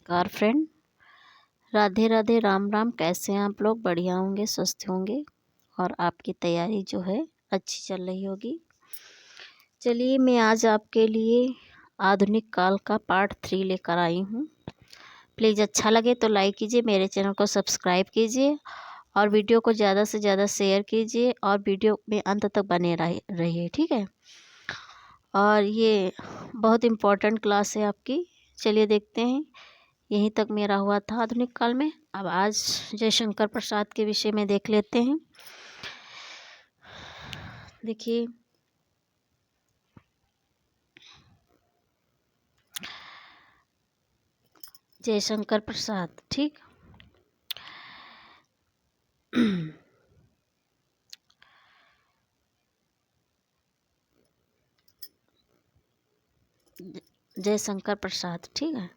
नमस्कार फ्रेंड, राधे राधे, राम राम। कैसे हैं आप लोग? बढ़िया होंगे, स्वस्थ होंगे और आपकी तैयारी जो है अच्छी चल रही होगी। चलिए, मैं आज आपके लिए आधुनिक काल का पार्ट 3 लेकर आई हूँ। प्लीज़ अच्छा लगे तो लाइक कीजिए, मेरे चैनल को सब्सक्राइब कीजिए और वीडियो को ज़्यादा से ज़्यादा शेयर कीजिए और वीडियो में अंत तक बने रहिए, ठीक है। और ये बहुत इम्पोर्टेंट क्लास है आपकी। चलिए देखते हैं। यहीं तक मेरा हुआ था आधुनिक काल में। अब आज जयशंकर प्रसाद के विषय में देख लेते हैं। देखिए, जयशंकर प्रसाद, ठीक। जयशंकर प्रसाद, ठीक है।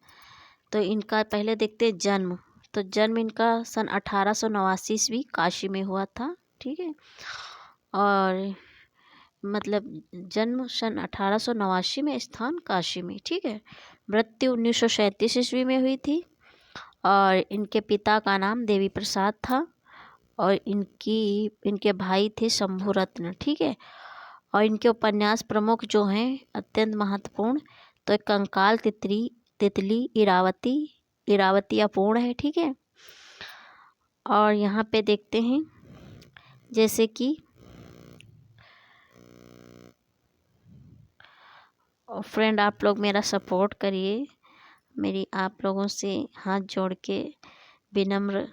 तो इनका पहले देखते हैं जन्म। तो जन्म इनका सन 1889 ईस्वी काशी में हुआ था, ठीक है। और मतलब जन्म सन 1889 में, स्थान काशी में, ठीक है। मृत्यु 1937 ईस्वी में हुई थी। और इनके पिता का नाम देवी प्रसाद था और इनके भाई थे शंभु रत्न, ठीक है। और इनके उपन्यास प्रमुख जो हैं अत्यंत महत्वपूर्ण, तो एक कंकाल, तितली, इरावती अपूर्ण है, ठीक है। और यहाँ पे देखते हैं जैसे कि फ्रेंड, आप लोग मेरा सपोर्ट करिए। मेरी आप लोगों से हाथ जोड़ के विनम्र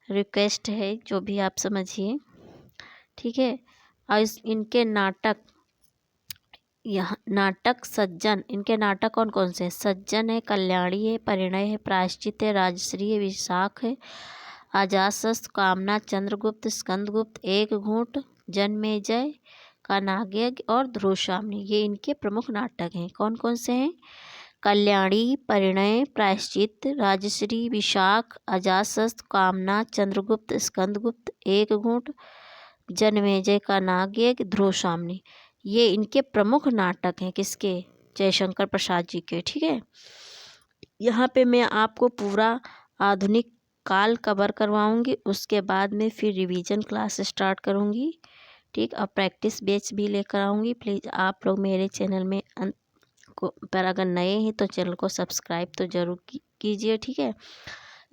रिक्वेस्ट है, जो भी आप समझिए, ठीक है। और इनके नाटक सज्जन, इनके नाटक कौन कौन से हैं? सज्जन है, कल्याणी है, परिणय है, प्रायश्चित है, राजश्री है, विशाख है, अजासस, कामना, चंद्रगुप्त, स्कंदगुप्त, एक घूंट, जन्मेजय, कानाग्यज्ञ और ध्रुवशामनी। ये इनके प्रमुख नाटक हैं। कौन कौन से हैं? कल्याणी, परिणय, प्रायश्चित, राजश्री, विशाख, अजासस, कामना, चंद्रगुप्त, स्कंदगुप्त, एक घूंट, जन्मेजय, कानाग्यज्ञ, ध्रुवशामनी। ये इनके प्रमुख नाटक हैं। किसके? जयशंकर प्रसाद जी के, ठीक है। यहाँ पे मैं आपको पूरा आधुनिक काल कवर करवाऊंगी, उसके बाद में फिर रिवीजन क्लास स्टार्ट करूंगी, ठीक। और प्रैक्टिस बेच भी लेकर आऊँगी। प्लीज़ आप लोग मेरे चैनल में पर अगर नए हैं तो चैनल को सब्सक्राइब तो ज़रूर कीजिए, ठीक है।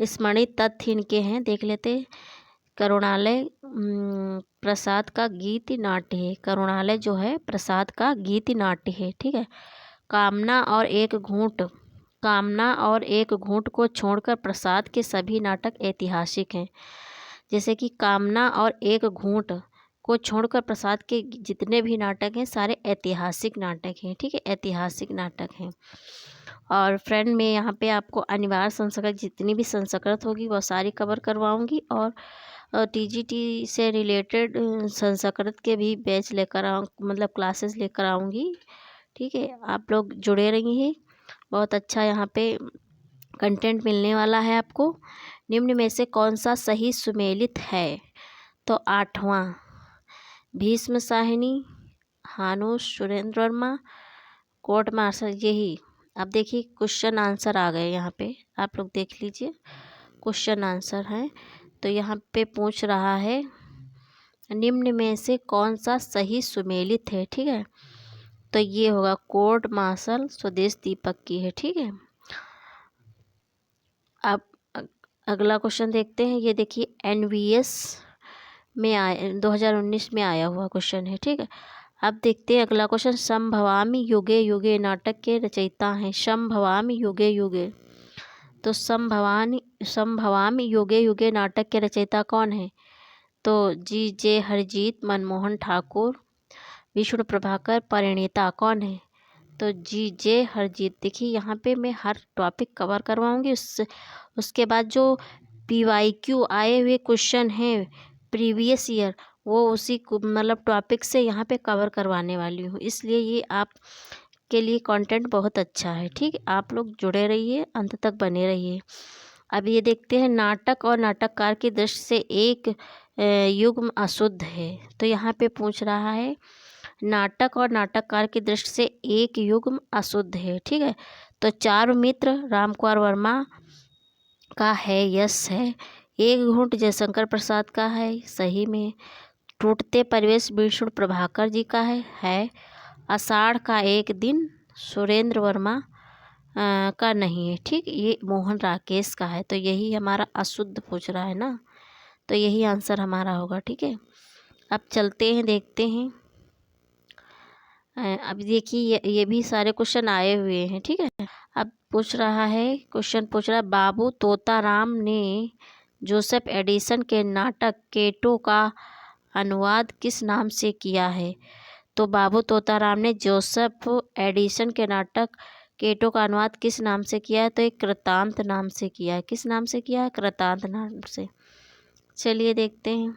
स्मरणित तथ्य इनके हैं, देख लेते। करुणालय प्रसाद का गीत नाट्य है। करुणालय जो है प्रसाद का गीत नाट्य है, ठीक है। कामना और एक घूंट को छोड़कर प्रसाद के सभी नाटक ऐतिहासिक हैं। जैसे कि कामना और एक घूंट को छोड़कर प्रसाद के जितने भी नाटक हैं सारे ऐतिहासिक नाटक हैं, ठीक है। ऐतिहासिक नाटक हैं। और फ्रेंड, मैं यहाँ पे आपको अनिवार्य संस्कृत, जितनी भी संस्कृत होगी वो सारी कवर करवाऊँगी। और टीजीटी से रिलेटेड संस्कृत के भी बैच मतलब क्लासेस लेकर आऊँगी, ठीक है। आप लोग जुड़े रहिए। बहुत अच्छा यहाँ पे कंटेंट मिलने वाला है आपको। निम्न में से कौन सा सही सुमेलित है? तो 8वां भीष्म साहिनी, हानुश, सुरेंद्र वर्मा, कोर्ट मार्शल, यही। अब देखिए क्वेश्चन आंसर आ गए यहाँ पे, आप लोग देख लीजिए। क्वेश्चन आंसर है। तो यहाँ पे पूछ रहा है निम्न में से कौन सा सही सुमेलित है, ठीक है। तो ये होगा कोर्ट मार्शल, स्वदेश दीपक की है, ठीक है। अब अगला क्वेश्चन देखते हैं। ये देखिए NVS में 2019 में आया हुआ क्वेश्चन है, ठीक है। अब देखते हैं अगला क्वेश्चन। संभवामि युगे युगे नाटक के रचयिता हैं। संभवामि युगे युगे, तो संभवामि युगे युगे नाटक के रचयिता कौन है? तो GJ हरजीत, मनमोहन ठाकुर, विष्णु प्रभाकर। परिणीता कौन है? तो GJ हरजीत। देखिए यहाँ पे मैं हर टॉपिक कवर करवाऊँगी। उसके बाद जो PYQ आए हुए क्वेश्चन हैं प्रीवियस ईयर, वो उसी मतलब टॉपिक से यहाँ पे कवर करवाने वाली हूँ। इसलिए ये आप के लिए कंटेंट बहुत अच्छा है, ठीक है। आप लोग जुड़े रहिए, अंत तक बने रहिए। अब ये देखते हैं नाटक और नाटककार की दृष्टि से एक युग्म अशुद्ध है। तो यहाँ पे पूछ रहा है नाटक और नाटककार की दृष्टि से एक युग्म अशुद्ध है, ठीक है। तो चारुमित्र रामकुमार वर्मा का है, यस है। एक घूंट जयशंकर प्रसाद का है, सही में। टूटते परिवेश विष्णु प्रभाकर जी का है। आषाढ़ का एक दिन सुरेंद्र वर्मा का नहीं है, ठीक। ये मोहन राकेश का है, तो यही हमारा अशुद्ध पूछ रहा है ना, तो यही आंसर हमारा होगा, ठीक है। अब चलते हैं, देखते हैं। अब देखिए ये भी सारे क्वेश्चन आए हुए हैं, ठीक है। अब पूछ रहा है, क्वेश्चन पूछ रहा है, बाबू तोताराम ने जोसेफ एडिसन के नाटक केटो का अनुवाद किस नाम से किया है? तो बाबू तोताराम ने जोसेफ एडिसन के नाटक केटो का अनुवाद किस नाम से किया है? तो एक कृतांत नाम से किया है। किस नाम से किया है? कृतांत नाम से। चलिए देखते हैं।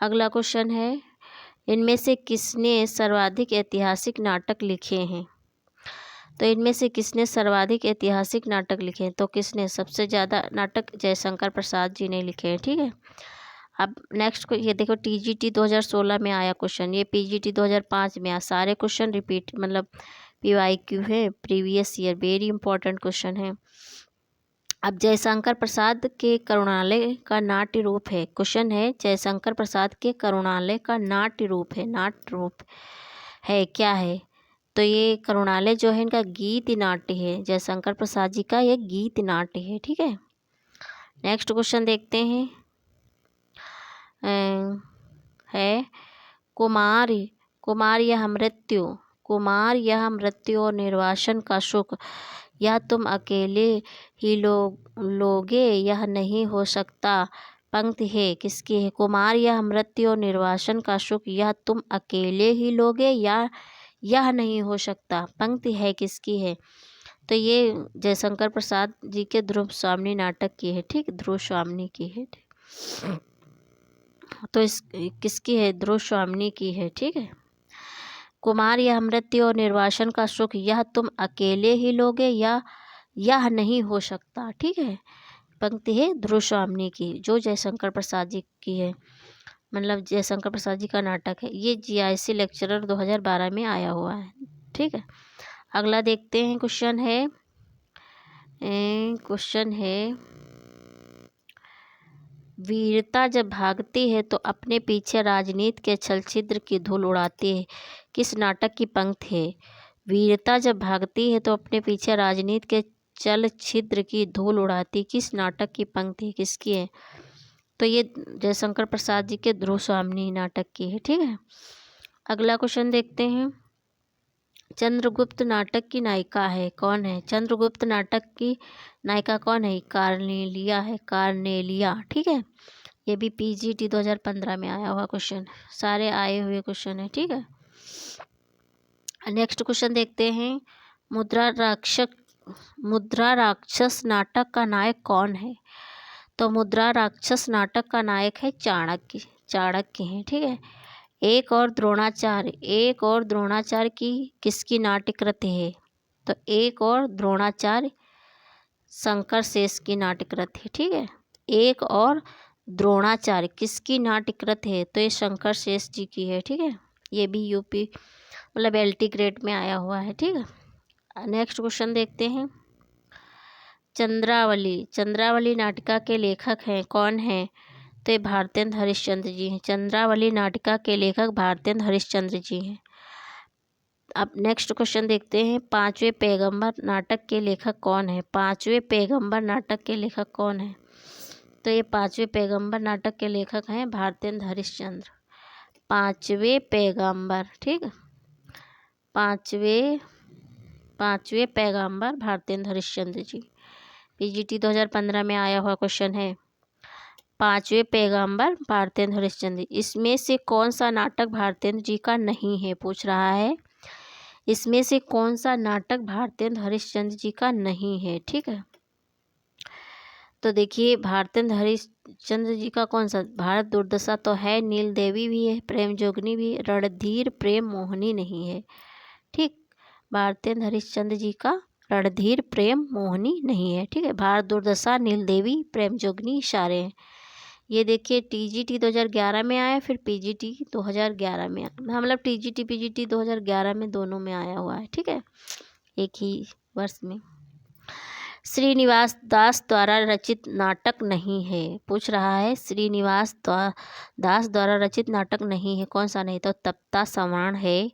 अगला क्वेश्चन है, इनमें से किसने सर्वाधिक ऐतिहासिक नाटक लिखे हैं? तो इनमें से किसने सर्वाधिक ऐतिहासिक नाटक लिखे हैं? तो किसने सबसे ज़्यादा नाटक जयशंकर प्रसाद जी ने लिखे हैं, ठीक है। अब नेक्स्ट को ये देखो, टीजीटी 2016 में आया क्वेश्चन, ये पीजीटी 2005 में आया। सारे क्वेश्चन रिपीट मतलब पीवाईक्यू है, previous year, very important question है। अब जयशंकर प्रसाद के करुणालय का नाट्य रूप है, क्वेश्चन है जयशंकर प्रसाद के करुणालय का नाट्य रूप है, नाट्य रूप है क्या है? तो ये करुणालय जो है इनका गीत नाट्य है, जयशंकर प्रसाद जी का ये गीत नाट्य है, ठीक है। नेक्स्ट क्वेश्चन देखते हैं। है कुमार यह मृत्यु और निर्वासन का सुख, यह तुम अकेले ही लोगे, यह नहीं हो सकता। पंक्ति है किसकी है? कुमार यह मृत्यु और निर्वासन का सुख, यह तुम अकेले ही लोगे, या यह नहीं हो सकता। पंक्ति है किसकी है? तो ये जयशंकर प्रसाद जी के ध्रुव स्वामिनी नाटक की है, ठीक। ध्रुव स्वामिनी की है, तो इस किसकी है? ध्रुव स्वामिनी की है, ठीक है। कुमार यह मृत्यु और निर्वासन का सुख, यह तुम अकेले ही लोगे, या यह नहीं हो सकता, ठीक है। पंक्ति है ध्रुव स्वामिनी की, जो जयशंकर प्रसाद जी की है, मतलब जयशंकर प्रसाद जी का नाटक है। ये जीआईसी लेक्चरर 2012 में आया हुआ है, ठीक है। अगला देखते हैं, क्वेश्चन है वीरता जब भागती है तो अपने पीछे राजनीति के छलछिद्र की धूल उड़ाती है, किस नाटक की पंक्ति है? वीरता जब भागती है तो अपने पीछे राजनीति के चल छिद्र की धूल उड़ाती, किस नाटक की पंक्ति है, किसकी है? तो ये जयशंकर प्रसाद जी के ध्रुव स्वामिनी नाटक की है, ठीक है। अगला क्वेश्चन देखते हैं। चंद्रगुप्त नाटक की नायिका है, कौन है? चंद्रगुप्त नाटक की नायिका कौन है? कार्नेलिया है, कार्नेलिया, ठीक है। ये भी पीजीटी 2015 में आया हुआ क्वेश्चन, सारे आए हुए क्वेश्चन है, ठीक है। नेक्स्ट क्वेश्चन देखते हैं। मुद्रा राक्षस नाटक का नायक कौन है? तो मुद्रा राक्षस नाटक का नायक है चाणक्य है, ठीक है। एक और द्रोणाचार्य की किसकी नाट्य कृति है? तो एक और द्रोणाचार्य शंकर शेष की नाट्य कृति है, ठीक है। एक और द्रोणाचार्य किसकी नाट्य कृति है? तो ये शंकर शेष जी की है, ठीक है। ये भी यूपी मतलब एलटी ग्रेड में आया हुआ है, ठीक है। नेक्स्ट क्वेश्चन देखते हैं। चंद्रावली नाटिका के लेखक हैं, कौन है? तो ये भारतेंद्र हरिश्चंद्र जी हैं। चंद्रावली नाटिका के लेखक भारतेंद्र हरिश्चंद्र जी हैं। अब नेक्स्ट क्वेश्चन देखते हैं। पांचवें पैगंबर नाटक के लेखक कौन है? पांचवें पैगंबर नाटक के लेखक कौन है? तो ये पांचवें पैगंबर नाटक के लेखक हैं भारतेंद्र हरिश्चंद्र। पांचवें पैगंबर, ठीक है। पांचवें पैगंबर भारतेंद्र हरिश्चंद्र जी। पीजीटी 2015 में आया हुआ क्वेश्चन है, पांचवें पैगंबर भारतेंद्र हरिश्चंद्र। इसमें से कौन सा नाटक भारतेंद्र जी का नहीं है, पूछ रहा है। इसमें से कौन सा नाटक भारतेंद्र हरिश्चंद्र जी का नहीं है, ठीक है। तो देखिए भारतेंद्र हरिश्चंद्र जी का कौन सा? भारत दुर्दशा तो है, नील देवी भी है, प्रेम जोगनी भी है, रणधीर प्रेम मोहिनी नहीं है, ठीक। भारतेंद्र हरिश्चंद्र जी का रणधीर प्रेम मोहिनी नहीं है, ठीक है। भारत दुर्दशा, नील देवी, प्रेम जोगनी सारे हैं। ये देखिए टीजीटी 2011 में आया, फिर पीजीटी 2011 में, मतलब टीजीटी पीजीटी 2011 में दोनों में आया हुआ है, ठीक है। एक ही वर्ष में। श्रीनिवास दास द्वारा रचित नाटक नहीं है, पूछ रहा है श्रीनिवास दास द्वारा रचित नाटक नहीं है, कौन सा नहीं? तो तप्ता सवर्ण है,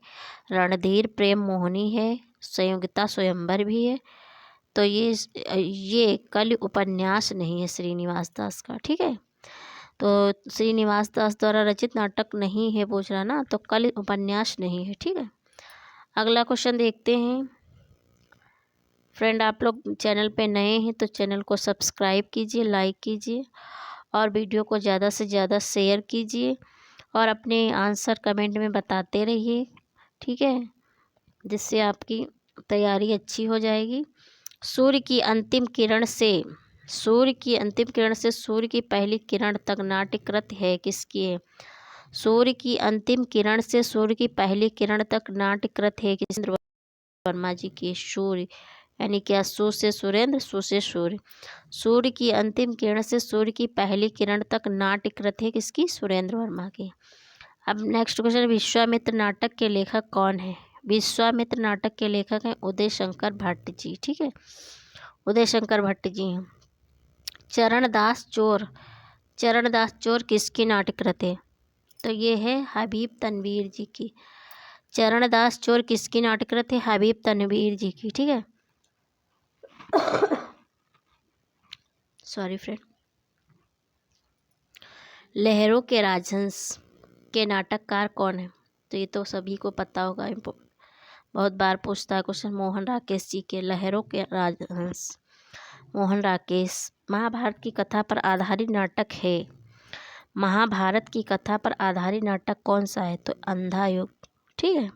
रणधीर प्रेम मोहिनी है, संयोगिता स्वयंवर भी है। तो ये कलि उपन्यास नहीं है श्रीनिवास दास का, ठीक है। तो श्रीनिवास दास द्वारा रचित नाटक नहीं है पूछ रहा ना, तो कलि उपन्यास नहीं है, ठीक है। अगला क्वेश्चन देखते हैं। फ्रेंड, आप लोग चैनल पे नए हैं तो चैनल को सब्सक्राइब कीजिए, लाइक कीजिए और वीडियो को ज़्यादा से ज़्यादा शेयर कीजिए और अपने आंसर कमेंट में बताते रहिए, ठीक है, जिससे आपकी तैयारी अच्छी हो जाएगी। सूर्य की अंतिम किरण से सूर्य की पहली किरण तक नाट्यकृत है किसकी है? सूर्य की अंतिम किरण से सूर्य की पहली किरण तक नाट्यकृत है किस? वर्मा जी की। सूर्य यानी क्या? सु से सुरेंद्र, सु से सूर्य। सूर्य की अंतिम किरण से सूर्य की पहली किरण तक नाट्यकृत है किसकी? सुरेंद्र वर्मा की। अब नेक्स्ट क्वेश्चन, विश्वामित्र नाटक के लेखक कौन है? विश्वामित्र नाटक के लेखक हैं उदय शंकर भट्ट जी, ठीक है, उदय शंकर भट्ट जी हैं। चरणदास चोर किसकी नाट्यकृत है? तो ये है हबीब तनवीर जी की। चरणदास चोर किसकी नाट्यकृत है? हबीब तनवीर जी की, ठीक है। Sorry friend. लहरों के राजहंस के नाटककार कौन है? तो ये तो सभी को पता होगा, बहुत बार पूछता है क्वेश्चन। मोहन राकेश जी के लहरों के राजहंस। मोहन राकेश। महाभारत की कथा पर आधारित नाटक है। महाभारत की कथा पर आधारित नाटक कौन सा है? तो अंधा युग, ठीक है,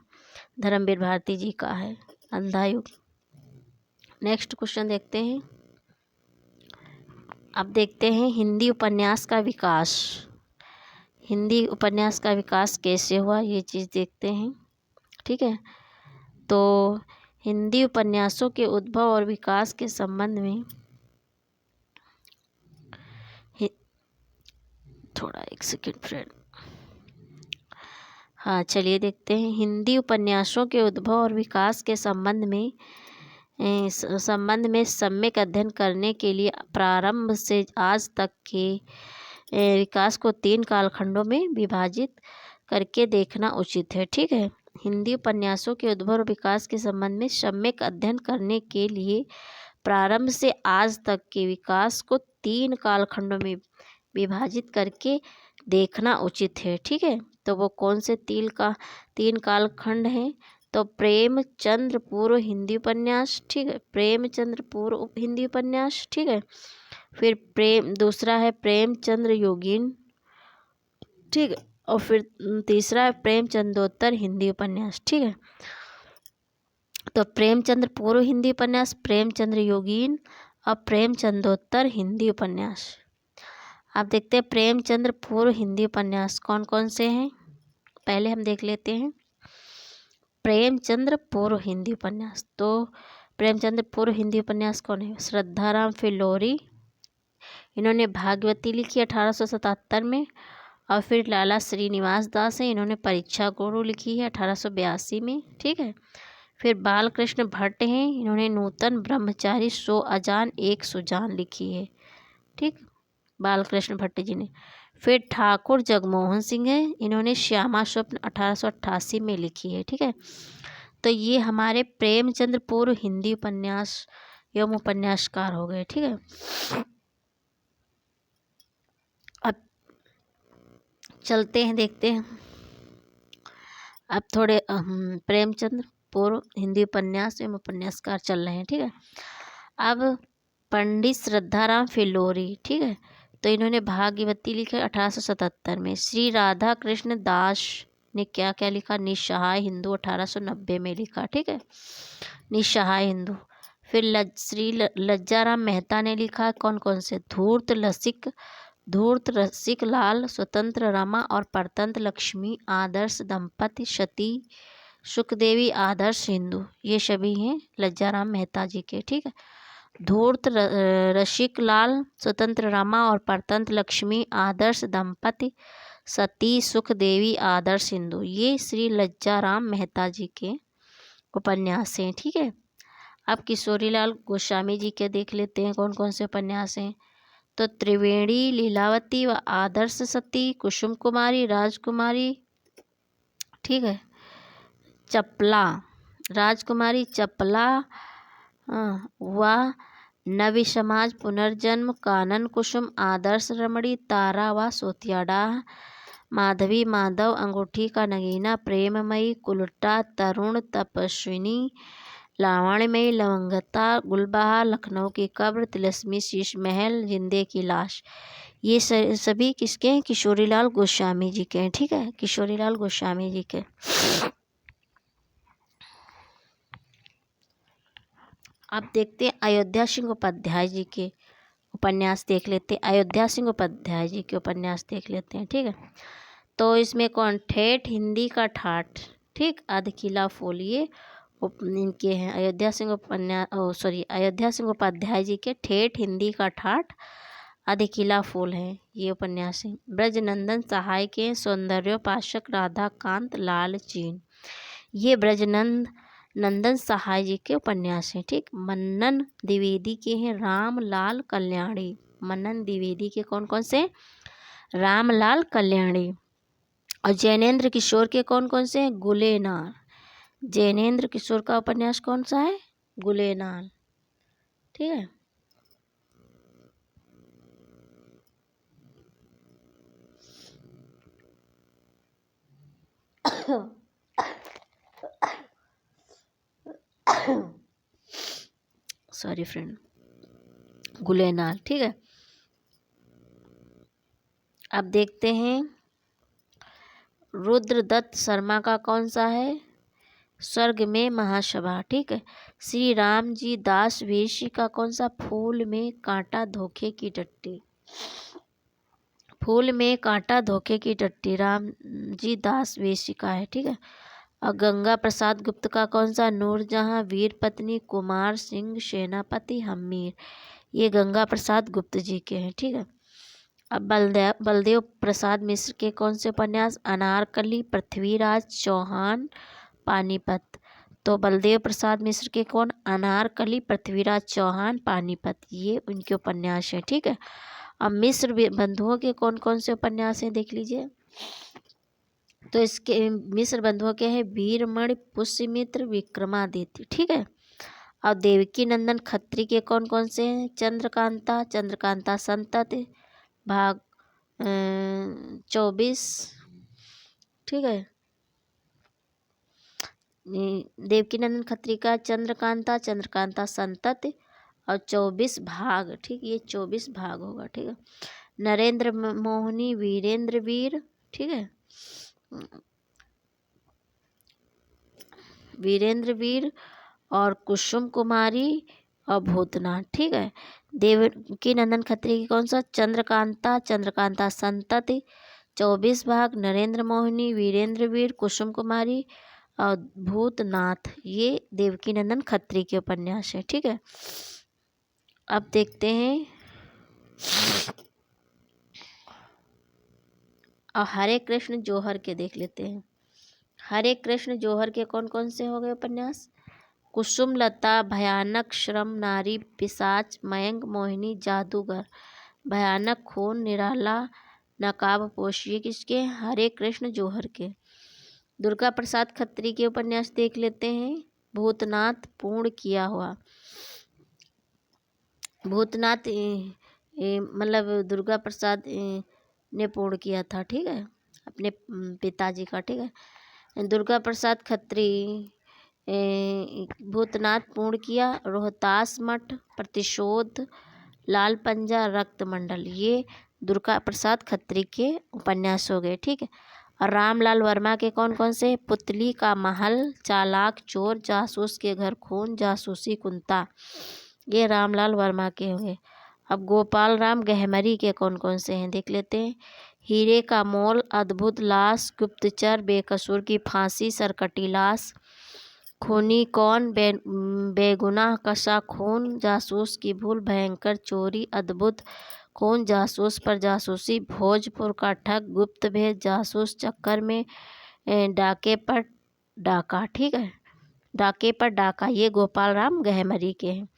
धर्मवीर भारती जी का है अंधा युग। नेक्स्ट क्वेश्चन देखते हैं। अब देखते हैं हिंदी उपन्यास का विकास। हिंदी उपन्यास का विकास कैसे हुआ ये चीज़ देखते हैं, ठीक है। तो हिंदी उपन्यासों के उद्भव और विकास के संबंध में थोड़ा एक सेकेंड फ्रेंड। हाँ, चलिए देखते हैं। हिंदी उपन्यासों के उद्भव और विकास के संबंध में सम्यक अध्ययन करने के लिए प्रारंभ से आज तक के विकास को 3 कालखंडों में विभाजित करके देखना उचित है, ठीक है। हिंदी उपन्यासों के उद्भव और विकास के संबंध में सम्यक अध्ययन करने के लिए प्रारंभ से आज तक के विकास को 3 कालखंडों में विभाजित करके देखना उचित है, ठीक है। तो वो कौन से 3 कालखंड हैं? तो प्रेमचंद्र पूर्व हिंदी उपन्यास, ठीक है, प्रेमचंद्र पूर्व हिंदी उपन्यास, ठीक है। फिर दूसरा है प्रेमचंद्र योगीन, ठीक है, और फिर तीसरा है प्रेमचंदोत्तर हिंदी उपन्यास, ठीक है। तो प्रेमचंद्र पूर्व हिंदी उपन्यास, प्रेमचंद्र योगीन और प्रेमचंदोत्तर हिंदी उपन्यास। आप देखते हैं प्रेमचंद्र पूर्व हिंदी उपन्यास कौन कौन से हैं। पहले हम देख लेते हैं प्रेमचंद्र पूर्व हिंदी उपन्यास। तो प्रेमचंद्र पूर्व हिंदी उपन्यास कौन है? श्रद्धाराम फिल्लोरी, इन्होंने भागवती लिखी 1877 में। और फिर लाला श्रीनिवास दास है, इन्होंने परीक्षा गुरु लिखी है 1882 में, ठीक है। फिर बालकृष्ण भट्ट हैं, इन्होंने नूतन ब्रह्मचारी सो अजान एक सुजान लिखी है, ठीक, बालकृष्ण भट्ट जी ने। फिर ठाकुर जगमोहन सिंह है, इन्होंने श्यामा स्वप्न 1888 में लिखी है, ठीक है। तो ये हमारे प्रेमचंद्र पूर्व हिंदी उपन्यास एवं उपन्यासकार हो गए, ठीक है। अब चलते हैं, देखते हैं। अब थोड़े प्रेमचंद्र पूर्व हिंदी उपन्यास एवं उपन्यासकार चल रहे हैं, ठीक है। अब पंडित श्रद्धाराम फिल्लोरी, ठीक है, तो इन्होंने भागवती लिखा 1877 में। श्री राधा कृष्ण दास ने क्या क्या लिखा? निस्सहाय हिंदू 1890 में लिखा, ठीक है, निस्सहाय हिंदू। फिर श्री लज्जाराम मेहता ने लिखा कौन कौन से? धूर्त रसिक लाल, स्वतंत्र रमा और परतंत्र लक्ष्मी, आदर्श दंपति, सती सुखदेवी, आदर्श हिंदू, ये सभी हैं लज्जाराम मेहता जी के, ठीक है। धूर्त रसिक लाल, स्वतंत्र रमा और परतंत्र लक्ष्मी, आदर्श दंपति, सती सुखदेवी, आदर्श हिंदू, ये श्री लज्जाराम मेहता जी के उपन्यास हैं, ठीक है। अब किशोरीलाल गोस्वामी जी के देख लेते हैं कौन कौन से उपन्यास हैं। तो त्रिवेणी, लीलावती व आदर्श सती, कुसुम कुमारी, राजकुमारी, ठीक है, चपला, राजकुमारी चपला व नवी समाज, पुनर्जन्म, कानन कुसुम, आदर्श रमणी, तारा व सोतियाडा, माधवी माधव, अंगूठी का नगीना, प्रेममयी, कुलटा, तरुण, तपस्विनी, लावण्यमयी, लवंगता, गुलबहार, लखनऊ की कब्र, तिलस्मी, शीश महल, जिंदे की लाश, ये सभी किसके हैं? किशोरीलाल गोस्वामी जी के हैं। ठीक है, किशोरीलाल गोस्वामी जी के। अब देखते हैं अयोध्या सिंह उपाध्याय जी के उपन्यास देख लेते हैं। अयोध्या सिंह उपाध्याय जी के उपन्यास देख लेते हैं। ठीक है, तो इसमें कौन? ठेठ हिंदी का ठाठ, ठीक, अधकिला फूल, ये इनके हैं अयोध्या सिंह अयोध्या सिंह उपाध्याय जी के ठेठ हिंदी का ठाठ, अधकिला फूल है ये उपन्यास है। ब्रजनंदन सहाय के सौंदर्योपासक, राधाकांत लालचीन, ये ब्रजनंदन सहाय जी के उपन्यास हैं। ठीक, मन्नन द्विवेदी के हैं रामलाल कल्याणी, मन्नन द्विवेदी के कौन कौन से? रामलाल कल्याणी। और जैनेन्द्र किशोर के कौन कौन से हैं? गुलेनार, जैनेन्द्र किशोर का उपन्यास कौन सा है? गुलेनार। ठीक है, सॉरी फ्रेंड, गुलेनार। ठीक है, अब देखते हैं रुद्रदत्त शर्मा का कौन सा है? स्वर्ग में महासभा। ठीक है, श्री राम जी दास वेशी का कौन सा? फूल में कांटा धोखे की टट्टी, फूल में कांटा धोखे की टट्टी, राम जी दास वेशी का है। ठीक है, और गंगा प्रसाद गुप्त का कौन सा? नूरजहां, वीर पत्नी, कुमार सिंह, सेनापति हमीर, ये गंगा प्रसाद गुप्त जी के हैं। ठीक है, अब बलदेव प्रसाद मिश्र के कौन से उपन्यास? अनारकली, पृथ्वीराज चौहान, पानीपत। तो बलदेव प्रसाद मिश्र के कौन? अनारकली, पृथ्वीराज चौहान, पानीपत, ये उनके उपन्यास हैं। ठीक है, अब मिश्र बंधुओं के कौन कौन से उपन्यास हैं देख लीजिए। तो इसके मिश्र बंधुओं के हैं वीरमणि, पुष्यमित्र, विक्रमादित्य। ठीक है, और देवकी नंदन खत्री के कौन कौन से हैं? चंद्रकांता, चंद्रकांता संतति, भाग 24। ठीक है, देवकी नंदन खत्री का चंद्रकांता, चंद्रकांता संतति और 24 भाग। ठीक, ये 24 भाग होगा। ठीक है, नरेंद्र मोहिनी, वीरेंद्र वीर, ठीक है, वीरेंद्र वीर और कुसुम कुमारी और भूतनाथ। ठीक है, देवकी नंदन खत्री की कौन सा? चंद्रकांता, चंद्रकांता संतति, 24 भाग, नरेंद्र मोहिनी, वीरेंद्र वीर, कुसुम कुमारी और भूतनाथ, ये देवकी नंदन खत्री के उपन्यास है। ठीक है, अब देखते हैं और हरे कृष्ण जौहर के देख लेते हैं। हरे कृष्ण जौहर के कौन कौन से हो गए उपन्यास? कुसुम लता, भयानक, श्रम नारी, पिशाच, मयंक मोहिनी, जादूगर, भयानक, खून, निराला, नकाबपोश, ये किसके? हरे कृष्ण जौहर के। दुर्गा प्रसाद खत्री के उपन्यास देख लेते हैं। भूतनाथ, पूर्ण किया हुआ, भूतनाथ मतलब दुर्गा प्रसाद ने पूर्ण किया था। ठीक है, अपने पिताजी का। ठीक है, दुर्गा प्रसाद खत्री भूतनाथ पूर्ण किया, रोहतास मठ, प्रतिशोध, लाल पंजा, रक्तमंडल, ये दुर्गा प्रसाद खत्री के उपन्यास हो गए। ठीक है, और रामलाल वर्मा के कौन कौन से? पुतली का महल, चालाक चोर, जासूस के घर खून, जासूसी कुंता, ये रामलाल वर्मा के हुए। अब गोपाल राम गहमरी के कौन कौन से हैं देख लेते हैं। हीरे का मोल, अद्भुत लाश, गुप्तचर, बेकसूर की फांसी, सरकटी लाश, खूनी कौन, बेगुनाह कसा खून, जासूस की भूल, भयंकर चोरी, अद्भुत खून, जासूस पर जासूसी, भोजपुर का ठग, गुप्त भेद, जासूस चक्कर में, डाके पर डाका। ठीक है, डाके पर डाका, ये गोपाल राम गहमरी के हैं।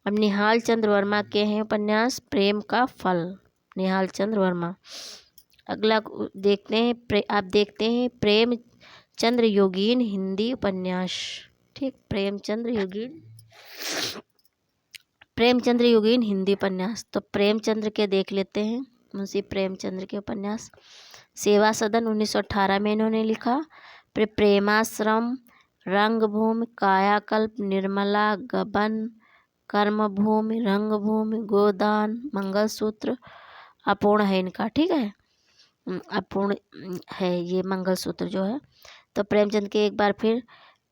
अब निहाल चंद्र वर्मा के हैं उपन्यास प्रेम का फल, निहाल चंद्र वर्मा। अगला देखते हैं आप देखते हैं प्रेमचंद्र योगीन हिंदी उपन्यास। ठीक, प्रेमचंद्र योगीन हिंदी उपन्यास। तो प्रेमचंद्र के देख लेते हैं, मुंशी प्रेमचंद्र के उपन्यास। सेवा सदन 1918 में इन्होंने लिखा। प्रेमाश्रम, रंगभूमि, कायाकल्प, निर्मला, गबन, कर्मभूमि, रंगभूमि, गोदान, मंगलसूत्र, अपूर्ण है इनका। ठीक है, अपूर्ण है ये मंगलसूत्र जो है। तो प्रेमचंद के एक बार फिर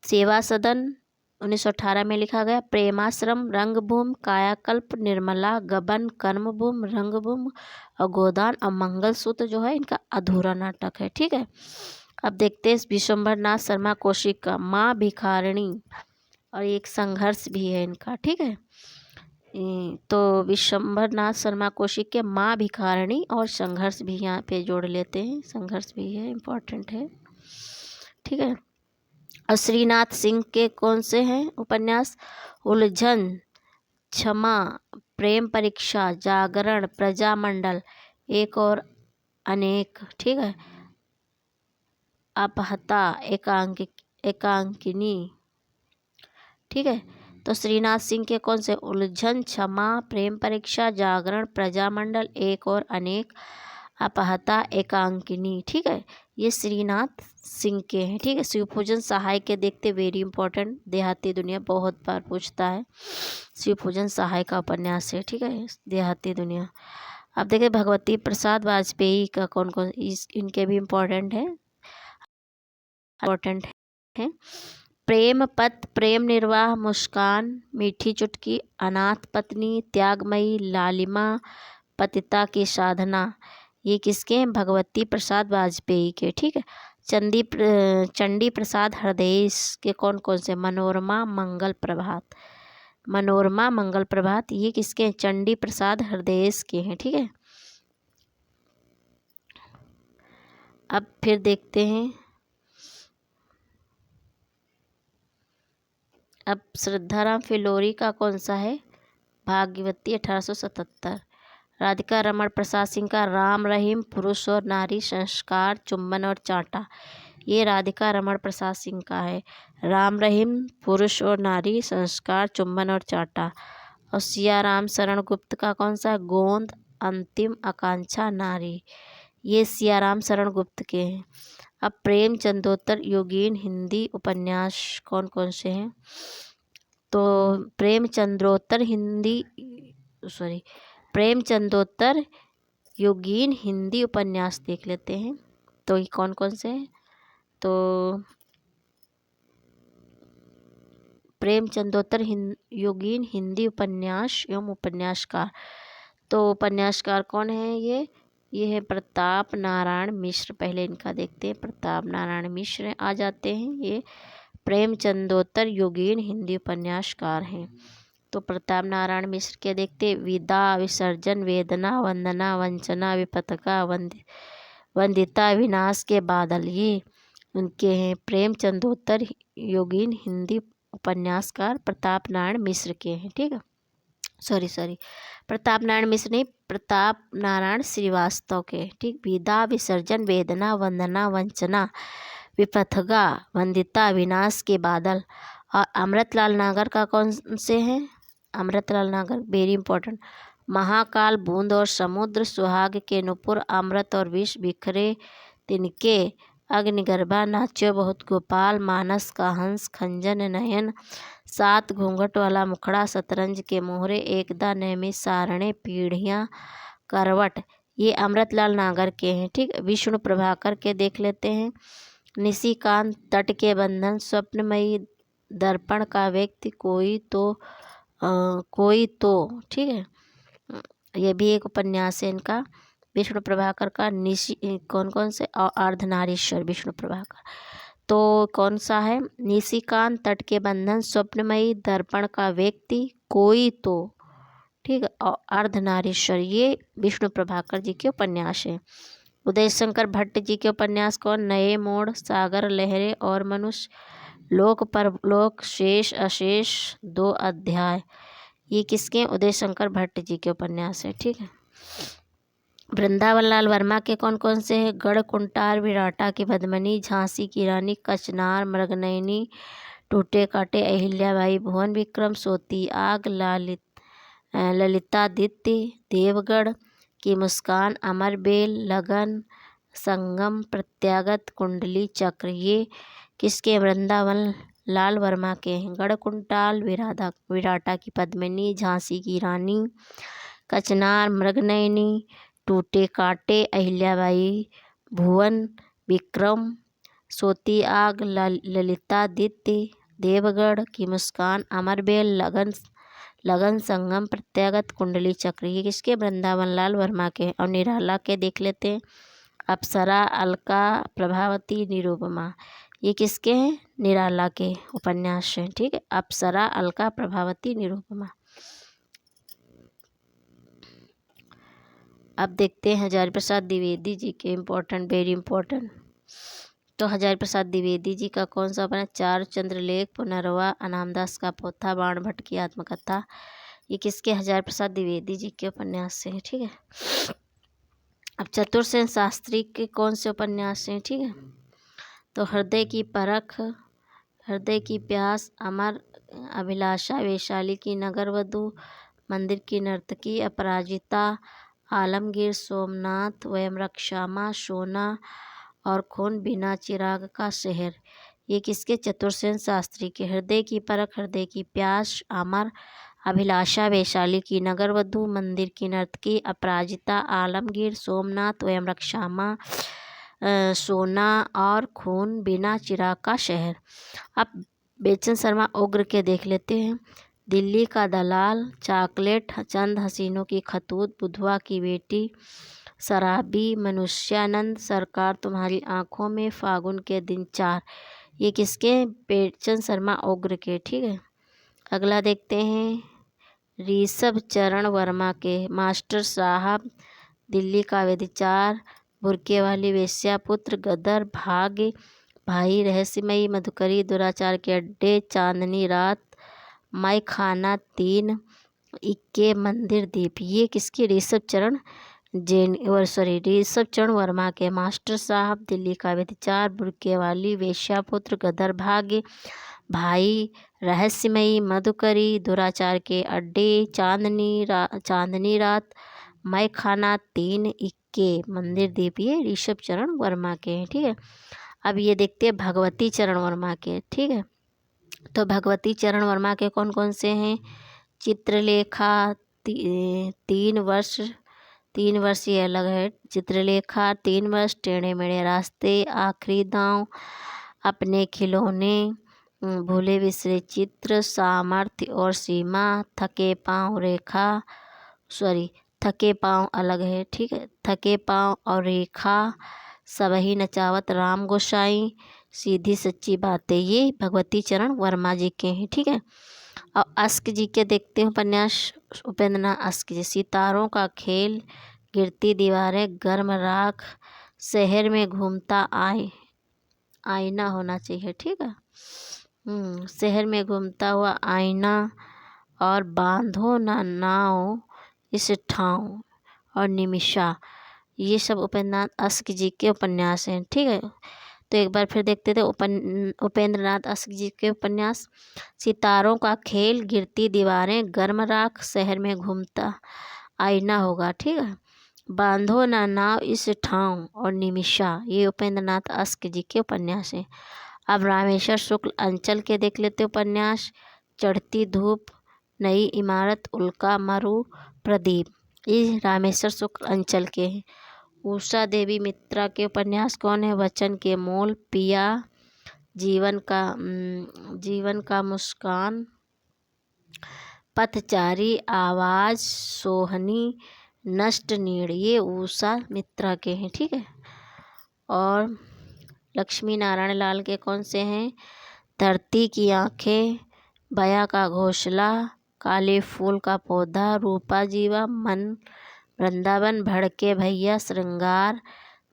सेवा सदन 1918 में लिखा गया। प्रेमाश्रम, रंगभूमि, कायाकल्प, निर्मला, गबन, कर्मभूमि, रंगभूमि और गोदान और मंगलसूत्र जो है इनका अधूरा नाटक है। ठीक है, अब देखते हैं विश्वंभर नाथ शर्मा कौशिक का माँ भिखारिणी, और एक संघर्ष भी है इनका। ठीक है, तो विश्वंभर नाथ शर्मा कौशिक के माँ भिखारिणी और संघर्ष भी यहाँ पे जोड़ लेते हैं, संघर्ष भी है, इम्पोर्टेंट है। ठीक है, और श्रीनाथ सिंह के कौन से हैं उपन्यास? उलझन, क्षमा, प्रेम परीक्षा, जागरण, प्रजामंडल, एक और अनेक। ठीक है, अपहता, एकांकिनी। ठीक है, तो श्रीनाथ सिंह के कौन से? उलझन, क्षमा, प्रेम परीक्षा, जागरण, प्रजामंडल, एक और अनेक, अपहता, एकांकिनी। ठीक है, ये श्रीनाथ सिंह के हैं। ठीक है, शिवपूजन सहाय के देखते, वेरी इंपॉर्टेंट, देहाती दुनिया बहुत बार पूछता है। शिवपूजन सहाय का उपन्यास है। ठीक है, देहाती दुनिया। अब देखिए भगवती प्रसाद वाजपेयी का कौन कौन, इनके भी इम्पोर्टेंट है, इम्पोर्टेंट है। प्रेम पथ, प्रेम निर्वाह, मुस्कान, मीठी चुटकी, अनाथ पत्नी, त्यागमयी, लालिमा, पतिता की साधना, ये किसके हैं? भगवती प्रसाद वाजपेयी के। ठीक है, चंडी प्रसाद हरदेश के कौन कौन से? मनोरमा, मंगल प्रभात, मनोरमा, मंगल प्रभात, ये किसके हैं? चंडी प्रसाद हरदेश के हैं। ठीक है, अब फिर देखते हैं, अब श्रद्धाराम फिलोरी का कौन सा है? भाग्यवती 1877। राधिका रमण प्रसाद सिंह का राम रहीम, पुरुष और नारी, संस्कार, चुंबन और चांटा, ये राधिका रमण प्रसाद सिंह का है। राम रहीम, पुरुष और नारी, संस्कार, चुंबन और चांटा। और सियाराम शरण गुप्त का कौन सा? गोंद, अंतिम, आकांक्षा, नारी, ये सियाराम शरण गुप्त के हैं। अब प्रेमचंदोत्तर योगीन हिंदी उपन्यास कौन कौन से हैं? तो प्रेमचंदोत्तर योगीन हिंदी उपन्यास देख लेते हैं। तो ये कौन कौन से हैं? तो प्रेमचंदोत्तर योगीन हिंदी उपन्यास एवं उपन्यासकार। तो उपन्यासकार कौन है? ये है प्रताप नारायण मिश्र। पहले इनका देखते हैं, प्रताप नारायण मिश्र आ जाते हैं, ये प्रेमचंदोत्तर योगीन हिंदी उपन्यासकार हैं। तो प्रताप नारायण मिश्र के देखते, विदा, विसर्जन, वेदना, वंदना, वंचना, विपथका, वंदिता, विनाश के बादल, ये उनके हैं। प्रेमचंदोत्तर योगीन हिंदी उपन्यासकार प्रताप नारायण मिश्र के हैं। ठीक है, सॉरी प्रताप नारायण मिश्र नहीं, प्रताप नारायण श्रीवास्तव के। ठीक, विदा, विसर्जन, वेदना, वंदना, वंचना, विपथगा, वंदिता, विनाश के बादल। और अमृतलाल नागर का कौन से हैं? अमृतलाल नागर वेरी इंपॉर्टेंट। महाकाल, बूंद और समुद्र, सुहाग के नुपुर, अमृत और विष बिखरे तिनके, अग्निगर्भा, नाच्यो बहुत गोपाल, मानस का हंस, खंजन नयन, सात घूंघट वाला मुखड़ा, शतरंज के मोहरे, एकदा नैमी सारणे, पीढ़ियाँ, करवट, ये अमृतलाल नागर के हैं। ठीक, विष्णु प्रभाकर के देख लेते हैं। निशिकांत, तट के बंधन, स्वप्नमयी, दर्पण का व्यक्ति, कोई तो। ठीक है, ये भी एक उपन्यास है इनका, विष्णु प्रभाकर का। कौन कौन से? और अर्धनारीश्वर विष्णु प्रभाकर। तो कौन सा है? निशिकांत, तट के बंधन, स्वप्नमयी, दर्पण का व्यक्ति, कोई तो। ठीक है, और अर्धनारीश्वर, ये विष्णु प्रभाकर जी के उपन्यास है। उदय शंकर भट्ट जी के उपन्यास कौन? नए मोड़, सागर लहरें और मनुष्य, लोक परलोक शेष अशेष 2 अध्याय। ये किसके? उदय शंकर भट्ट जी के उपन्यास है। ठीक है। वृंदावन लाल वर्मा के कौन कौन से हैं? गढ़ कुंटार, विराटा की पद्मिनी, झांसी की रानी, कचनार, मृगनयनी, टूटे काटे, अहिल्याबाई, भुवन विक्रम, सोती आग, ललितादित्य, देवगढ़ की मुस्कान, अमरबेल, लगन, संगम, प्रत्यागत, कुंडली चक्र। ये किसके? वृंदावन लाल वर्मा के हैं। गढ़ कुंटाल, विराटा की पद्मिनी, झांसी की रानी, कचनार, मृगनयनी, टूटे काटे, अहिल्याबाई, भुवन विक्रम, सोती आग, ललितादित्य, देवगढ़ की मुस्कान, अमरबेल, लगन, संगम, प्रत्यागत, कुंडली चक्र। ये किसके? वृंदावन लाल वर्मा के। और निराला के देख लेते हैं। अप्सरा, अलका, प्रभावती, निरुपमा। ये किसके हैं? निराला के उपन्यास हैं। ठीक है। अप्सरा, अलका, प्रभावती, निरुपमा। अब देखते हैं हजारी प्रसाद द्विवेदी जी के इम्पोर्टेंट, वेरी इम्पोर्टेंट। तो हजारी प्रसाद द्विवेदी जी का कौन सा बना? चार चंद्रलेख, पुनर्वा, अनामदास का पोथा, बाण भट्ट की आत्मकथा। ये किसके? हजारी प्रसाद द्विवेदी जी के उपन्यास से है। ठीक है। अब चतुरसेन शास्त्री के कौन से उपन्यास हैं? ठीक है। तो हृदय की परख, हृदय की प्यास, अमर अभिलाषा, वैशाली की नगरवधू, मंदिर की नर्तकी, अपराजिता, आलमगीर, सोमनाथ, वयमरक्षामा, सोना और खून, बिना चिराग का शहर। ये किसके? चतुरसेन शास्त्री के। हृदय की परख, हृदय की प्यास, अमर अभिलाषा, वैशाली की नगरवधू, मंदिर की नर्तकी, अपराजिता, आलमगीर, सोमनाथ, वयमरक्षामा, सोना और खून, बिना चिराग का शहर। अब बेचन शर्मा उग्र के देख लेते हैं। दिल्ली का दलाल, चॉकलेट, चंद हसीनों की खतूत, बुधवा की बेटी, शराबी, मनुष्यानंद, सरकार तुम्हारी आंखों में, फागुन के दिन 4। ये किसके? बेचन शर्मा उग्र के। ठीक है। अगला देखते हैं ऋषभ चरण वर्मा के। मास्टर साहब, दिल्ली का व्यभिचार, बुरके वाली वेश्या, पुत्र, गदर, भाग्य, भाई, रहस्यमयी, मधुकरी, दुराचार के अड्डे, चांदनी रात, माई खाना 3, इक्के, मंदिर दीप। ये किसकी? ऋषभ चरण वर्मा के। मास्टर साहब, दिल्ली का व्यभिचार, बुरके वाली वेश्या, पुत्र, गदर, भाग्य, भाई, रहस्यमयी, मधुकरी, दुराचार के अड्डे, चांदनी रात, मैं खाना 3, इक्के, मंदिर दीप। ये ऋषभ चरण वर्मा के हैं। ठीक है। अब ये देखते हैं भगवती चरण वर्मा के। ठीक है। तो भगवती चरण वर्मा के कौन कौन से हैं? चित्रलेखा 3 वर्ष, 3 वर्ष ये अलग है। चित्रलेखा 3 वर्ष, टेढ़े मेढ़े रास्ते, आखिरी दांव, अपने खिलौने, भूले बिसरे चित्र, सामर्थ्य और सीमा, थके पाँव रेखा, थके पाँव अलग है। ठीक है। थके पाँव और रेखा, सबही नचावत, राम गोसाई, सीधी सच्ची बातें। ये भगवती चरण वर्मा जी के हैं। ठीक है। और अस्क जी के देखते हैं उपन्यास। उपेंद्रनाथ अस्क जी। सितारों का खेल, गिरती दीवारें, गर्म राख, शहर में घूमता आईना होना चाहिए। ठीक है। शहर में घूमता हुआ आईना, और बांधो ना नाव इस ठाव, और निमिषा। ये सब उपेंद्रनाथ अस्क जी के उपन्यास हैं। ठीक है। तो एक बार फिर देखते थे उपेंद्रनाथ अस्क जी के उपन्यास। सितारों का खेल, गिरती दीवारें, गर्म राख, शहर में घूमता आईना होगा। ठीक है। बांधो ना नाव इस ठाव, और निमिषा। ये उपेंद्रनाथ अस्क जी के उपन्यास हैं। अब रामेश्वर शुक्ल अंचल के देख लेते उपन्यास। चढ़ती धूप, नई इमारत, उल्का मरु, प्रदीप। ये रामेश्वर शुक्ल अंचल के हैं। उषा देवी मित्रा के उपन्यास कौन है? वचन के मोल, पिया, जीवन का मुस्कान, पथचारी, आवाज, सोहनी, नष्ट नीड़। ये उषा मित्रा के हैं। ठीक है। और लक्ष्मी नारायण लाल के कौन से हैं? धरती की आंखें, बया का घोंसला, काले फूल का पौधा, रूपा जीवा, मन, वृंदावन, भड़के भैया, श्रृंगार,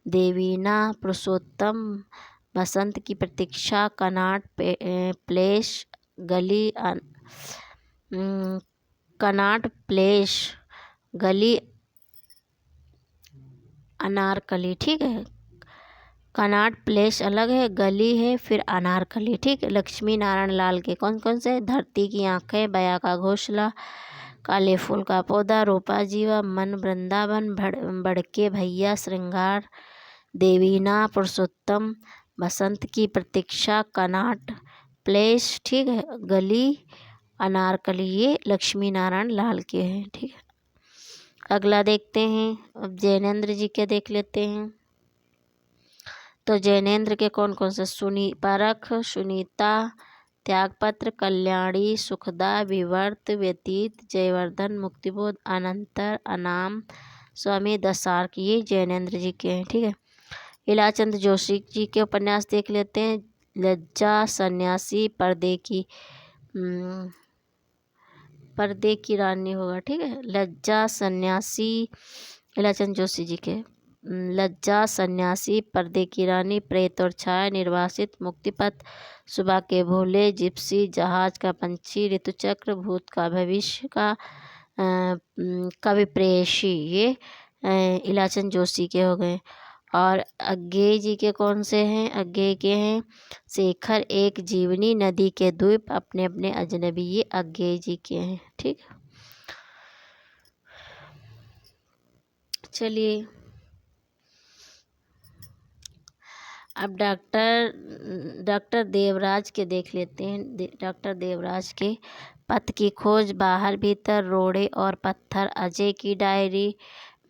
देवीना, पुरुषोत्तम, बसंत की प्रतीक्षा, कनॉट प्लेस, गली कनॉट प्लेस, गली अनारकली। ठीक है, कनॉट प्लेस अलग है, गली है, फिर अनारकली। ठीक है, लक्ष्मी नारायण लाल के कौन कौन से? धरती की आंखें, बया का घोंसला, काले फूल का पौधा, रूपा जीवा, मन वृंदावन, बड़के भैया, श्रृंगार, देवीना, पुरुषोत्तम, बसंत की प्रतीक्षा, कनॉट प्लेस। ठीक है, गली, अनारकली, ये लक्ष्मी नारायण लाल के हैं। ठीक है, अगला देखते हैं। अब जैनेन्द्र जी के देख लेते हैं। तो जैनेन्द्र के कौन कौन से? परख, सुनीता, त्यागपत्र, कल्याणी, सुखदा, विवर्त, व्यतीत, जयवर्धन, मुक्तिबोध, अनंतर, अनाम, स्वामी दशार्क, ये जैनेन्द्र जी के हैं। ठीक है, इलाचंद जोशी जी के उपन्यास देख लेते हैं। लज्जा, सन्यासी, पर्दे की रानी होगा। ठीक है, लज्जा, सन्यासी, इलाचंद जोशी जी के। लज्जा, सन्यासी, पर्दे की रानी, प्रेत और छाया, निर्वासित, मुक्तिपथ, सुबह के भोले, जिप्सी, जहाज का पंछी, ऋतुचक्र, भूत का भविष्य का, कवि प्रेयसी, ये इलाचंद जोशी के हो गए। और अज्ञेय जी के कौन से हैं? अज्ञेय के हैं शेखर, एक जीवनी, नदी के द्वीप, अपने अपने अजनबी, ये अज्ञेय जी के हैं। ठीक, चलिए अब डॉक्टर देवराज के देख लेते हैं। डॉक्टर देवराज के पथ की खोज, बाहर भीतर, रोड़े और पत्थर, अजय की डायरी,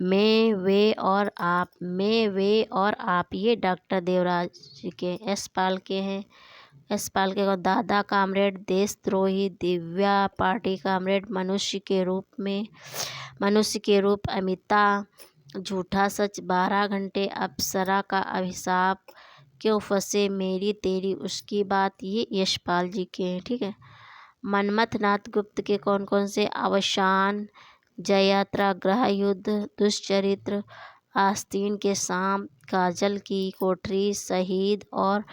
मैं वे और आप, ये डॉक्टर देवराज के। एस पाल के हैं। एस पाल के को दादा कामरेड, देशद्रोही, दिव्या पार्टी कामरेड, मनुष्य के रूप, अमिता, झूठा सच, 12 घंटे, अप्सरा का अभिशाप, क्यों फंसे, मेरी तेरी उसकी बात, ये यशपाल जी के हैं। ठीक है, मनमथ नाथ गुप्त के कौन कौन से? अवसान, जययात्रा, ग्रह युद्ध, दुष्चरित्र, आस्तीन के सांप, काजल की कोठरी, शहीद और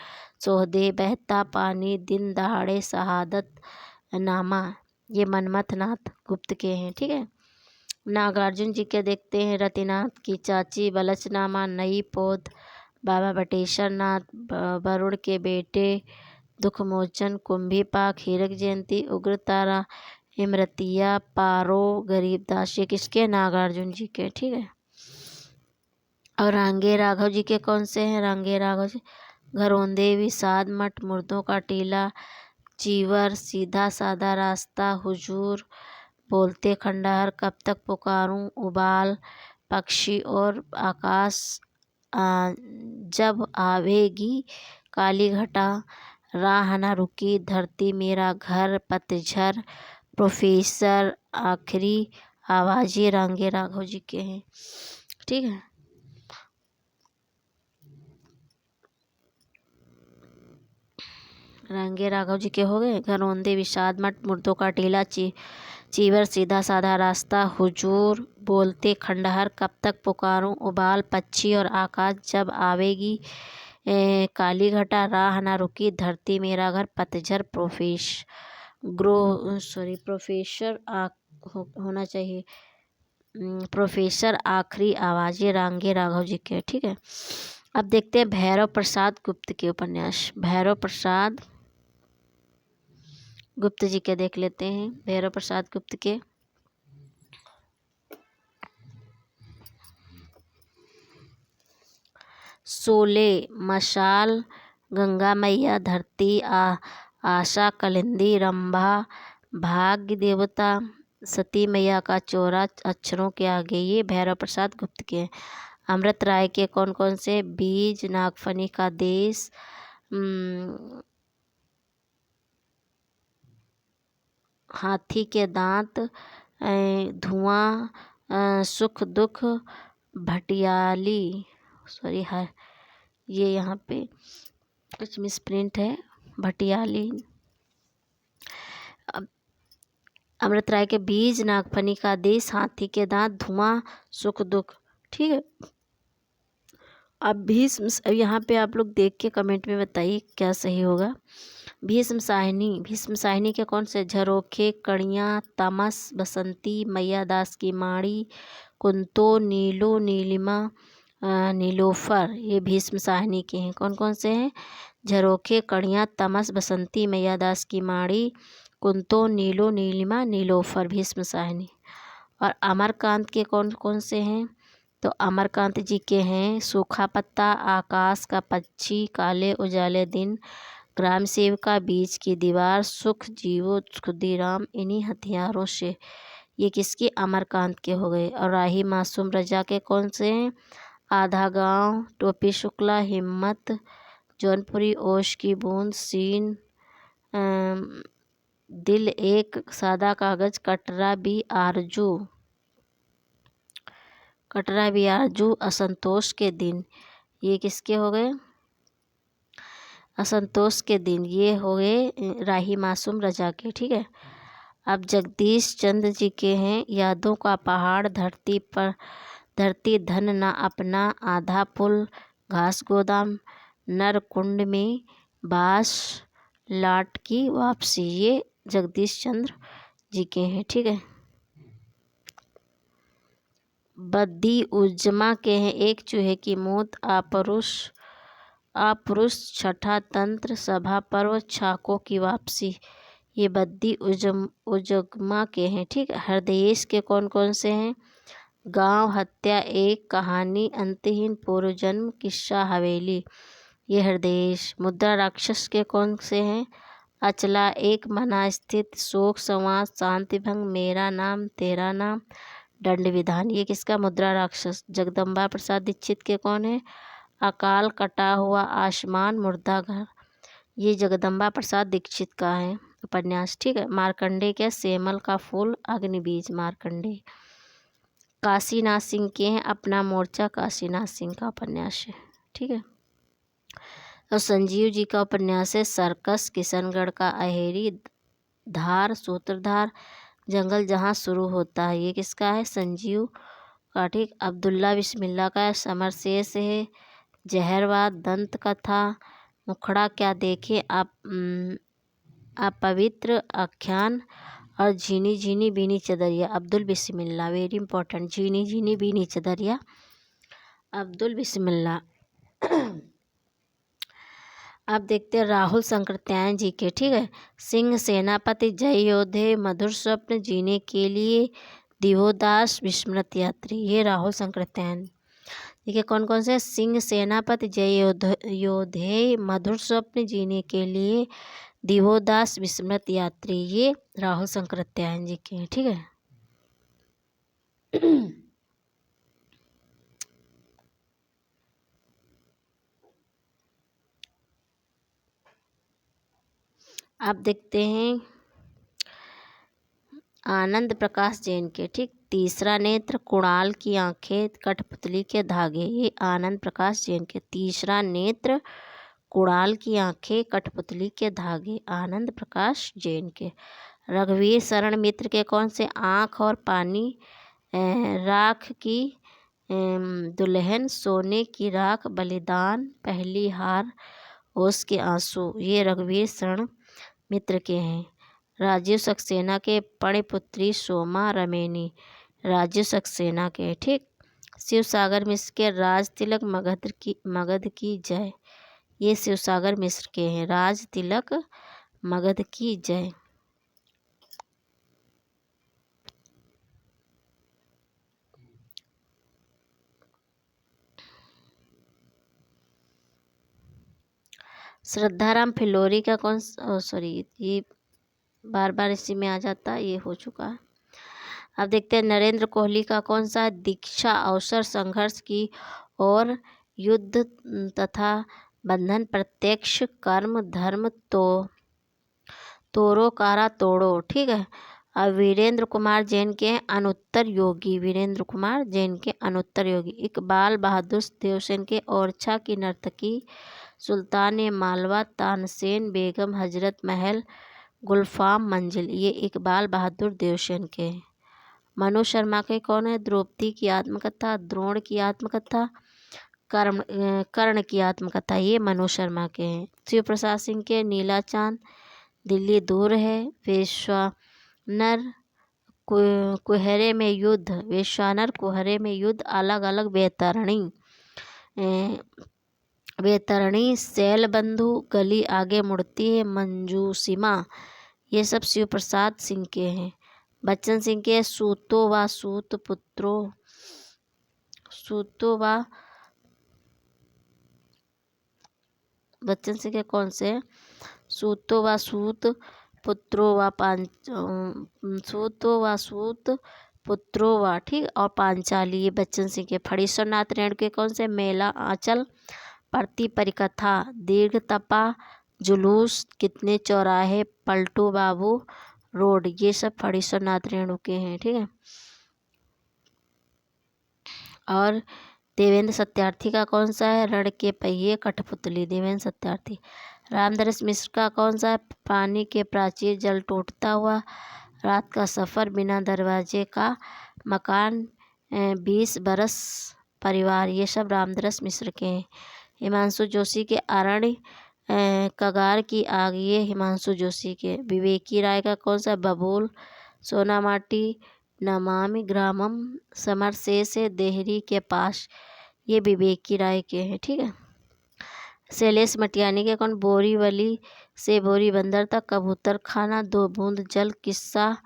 सोहदे, बहता पानी, दिन दहाड़े, शहादत नामा, ये मनमथ नाथ गुप्त के हैं। ठीक है, नागार्जुन जी के देखते हैं। रतिनाथ की चाची, बलचनामा, नई पौध, बाबा बटेश्वर नाथ, वरुण के बेटे, दुखमोचन, कुंभी पाक, हीरक जयंती, उग्रतारा, इमरतिया, पारो, गरीबदास, ये किसके? नागार्जुन जी के। ठीक है, और रांगे राघव जी के कौन से हैं? रांगे राघव जी, घरौंदे, विषाद मठ, मुर्दों का टीला, चीवर, सीधा साधा रास्ता, हुजूर, बोलते खंडहर, कब तक पुकारूं, उबाल, पक्षी और आकाश, जब आवेगी काली घटा, राह न रुकी, धरती मेरा घर, पतझर, प्रोफेसर, आखिरी आवाज़, ये रांगे राघव जी के हैं। ठीक है, रांगे राघव जी के हो गए। घरौंदे, विषाद मठ, मुर्दों का टीला, चीवर, सीधा साधा रास्ता, हुजूर, बोलते खंडहर, कब तक पुकारूं, उबाल, पक्षी और आकाश, जब आवेगी काली घटा, राह ना रुकी, धरती मेरा घर, पतझर, प्रोफेसर होना चाहिए, प्रोफेसर, आखिरी आवाज़, ये रांगे राघव जी के। ठीक है, अब देखते हैं भैरव प्रसाद गुप्त के उपन्यास। भैरव प्रसाद गुप्त जी के देख लेते हैं। भैरव प्रसाद गुप्त के शोले, मशाल, गंगा मैया, धरती, आशा, कलिंदी, रंभा, भाग्य देवता, सती मैया का चोरा, अक्षरों के आगे, ये भैरव प्रसाद गुप्त के हैं। अमृत राय के कौन कौन से? बीज, नागफनी का देश, हाथी के दांत, धुआं, सुख दुख, भटियाली, सॉरी है ये यहाँ पे कुछ मिसप्रिंट है, भटियाली। अमृत राय के बीज, नागफनी का देश, हाथी के दांत, धुआं, सुख दुख। ठीक है, अब भीष्म, यहाँ पे आप लोग देख के कमेंट में बताइए क्या सही होगा। भीष्म साहिनी, भीष्म साहिनी के कौन से? झरोखे, कड़ियाँ, तमस, बसंती, मैया दास की माड़ी, कुंतो, नीलो, नीलिमा, नीलोफर, ये भीष्म साहिनी के हैं। कौन कौन से हैं? झरोखे, कड़ियाँ, तमस, बसंती, मैया दास की माड़ी, कुंतो, नीलो, नीलिमा, नीलोफर, भीष्म साहिनी। और अमरकांत के कौन कौन से हैं? तो अमरकांत जी के हैं सूखा पत्ता, आकाश का पक्षी, काले उजाले दिन, ग्राम सेवका, बीच की दीवार, सुख जीवो खुदीराम, इन्हीं हथियारों से। ये किसकी? अमरकांत के हो गए। और राही मासूम रजा के कौन से हैं? आधा गांव, टोपी शुक्ला, हिम्मत, जौनपुरी, ओश की बूंद, सीन, दिल, एक सादा कागज, कटरा भी आरजू, कटरा भी आरजू, असंतोष के दिन, ये किसके हो गए? असंतोष के दिन, ये हो गए राही मासूम रजा के। ठीक है। अब जगदीश चंद्र जी के हैं यादों का पहाड़, धरती पर, धरती धन ना अपना, आधा पुल, घास गोदाम, नर कुंड में बास, लाट की वापसी, ये जगदीश चंद्र जी के हैं। ठीक है। बद्दी उज्जमा के हैं एक चूहे की मौत, अपरुष, छठा तंत्र, सभा पर्व, छाकों की वापसी, ये बद्दी उजगमा के हैं। ठीक है। हृदयेश के कौन कौन से हैं? गांव, हत्या, एक कहानी, अंतहीन, पूर्व जन्म, किस्सा, हवेली, ये हृदयेश। मुद्रा राक्षस के कौन से हैं? अचला, एक मना स्थित, शोक संवाद, शांति भंग, मेरा नाम तेरा नाम, दंड विधान, ये किसका? मुद्रा राक्षस। जगदम्बा प्रसाद दीक्षित के कौन है? अकाल, कटा हुआ आसमान, मुर्दा घर, ये जगदम्बा प्रसाद दीक्षित का है उपन्यास। ठीक है। मार्कंडे के सेमल का फूल, अग्निबीज, मार्कंडे। काशीनाथ सिंह के हैं अपना मोर्चा, काशीनाथ सिंह का उपन्यास है। ठीक है। और संजीव जी का उपन्यास है सर्कस, किशनगढ़ का अहेरी, धार, सूत्रधार, जंगल जहाँ शुरू होता है, ये किसका है? संजीव का। ठीक। अब्दुल्ला बिस्मिल्ला का समर शेष है, जहरवाद, दंत कथा, मुखड़ा क्या देखे आप, अपवित्र आख्यान, और झीनी झीनी बीनी चदरिया, अब्दुल बिस्मिल्ला, वेरी इंपॉर्टेंट, झीनी झीनी बीनी चदरिया, अब्दुल बिस्मिल्ला। अब देखते हैं राहुल शंकरत्यायन जी के। ठीक है। सिंह सेनापति, जय योधे, मधुर स्वप्न, जीने के लिए, दिवोदास, विस्मृत यात्री, ये राहुल शंकरत्यायन। ठीक है। कौन कौन से? सिंह सेनापति, जय योधे, मधुर स्वप्न, जीने के लिए, दिवोदास, विस्मृत यात्री, ये राहुल शंकरत्यायन जी के हैं। ठीक है। आप देखते हैं आनंद प्रकाश जैन के। ठीक। तीसरा नेत्र, कुणाल की आंखें, कठपुतली के धागे, ये आनंद प्रकाश जैन के। तीसरा नेत्र, कुणाल की आंखें, कठपुतली के धागे, आनंद प्रकाश जैन के। रघुवीर शरण मित्र के कौन से? आँख और पानी, राख की दुल्हन, सोने की राख, बलिदान, पहली हार, ओस के आंसू, ये रघुवीर शरण मित्र के हैं। राजीव सक्सेना के पणिपुत्री, सोमा रमेनी, राजीव सक्सेना के। ठीक। शिव सागर मिश्र के राज तिलक, मगध की जय, ये शिव सागर मिश्र के हैं। राज तिलक, मगध की जय। श्रद्धाराम फिलोरी का कौन, सॉरी, ये बार बार इसी में आ जाता है, ये हो चुका है। अब देखते हैं नरेंद्र कोहली का कौन सा? दीक्षा, अवसर, संघर्ष की और, युद्ध तथा बंधन, प्रत्यक्ष, कर्म, धर्म, तोड़ो कारा तोड़ो। ठीक है। अब वीरेंद्र कुमार जैन के अनुत्तर योगी, वीरेंद्र कुमार जैन के अनुत्तर योगी। इकबाल बहादुर देवसेन के ओरछा की नर्तकी, सुल्तान मालवा, तानसेन बेगम, हजरत महल, गुलफाम मंजिल, ये इकबाल बहादुर देवसेन के हैं। मनु शर्मा के कौन है? द्रौपदी की आत्मकथा, द्रोण की आत्मकथा, कर्ण की आत्मकथा, ये मनोज शर्मा के हैं। शिव प्रसाद सिंह के नीला चांद, दिल्ली दूर है, वैश्वानर कुहरे में युद्ध, वैश्वानर कुहरे में युद्ध, अलग अलग बेतरणी, शैलबंधु, गली आगे मुड़ती है, मंजूसिमा, ये सब शिव प्रसाद सिंह के हैं। बच्चन सिंह के सूतो व सूत पुत्रो, सूतो व बच्चन सिंह के कौन से? सूतो व सूत पुत्रो व सूतो व सूत पुत्रो व, ठीक, और पांचाली, ये बच्चन सिंह के। फणीश्वर नाथ रेणु के कौन से? मेला आंचल, प्रति परिकथा, दीर्घ तपा, जुलूस, कितने चौराहे, पलटू बाबू रोड, ये सब फणीश्वर नाथ रेणु के हैं, ठीक है। और देवेंद्र सत्यार्थी का कौन सा है? रण के पहिए, कठपुतली, देवेंद्र सत्यार्थी। रामदरस मिश्र का कौन सा है? पानी के प्राचीर, जल टूटता हुआ, रात का सफ़र, बिना दरवाजे का मकान, 20 बरस परिवार, ये सब रामदरस मिश्र के हैं। हिमांशु जोशी के अरण्य, कगार की आग, ये हिमांशु जोशी के। विवेकी राय का कौन सा? बबूल, सोना माटी, नमामि ग्रामम, समर शेष है, देहरी के पास, ये विवेकी राय के हैं, ठीक है। शैलेश मटियानी के कौन? बोरीवली से बोरी बंदर तक, कबूतर खाना, 2 बूंद जल, किस्सा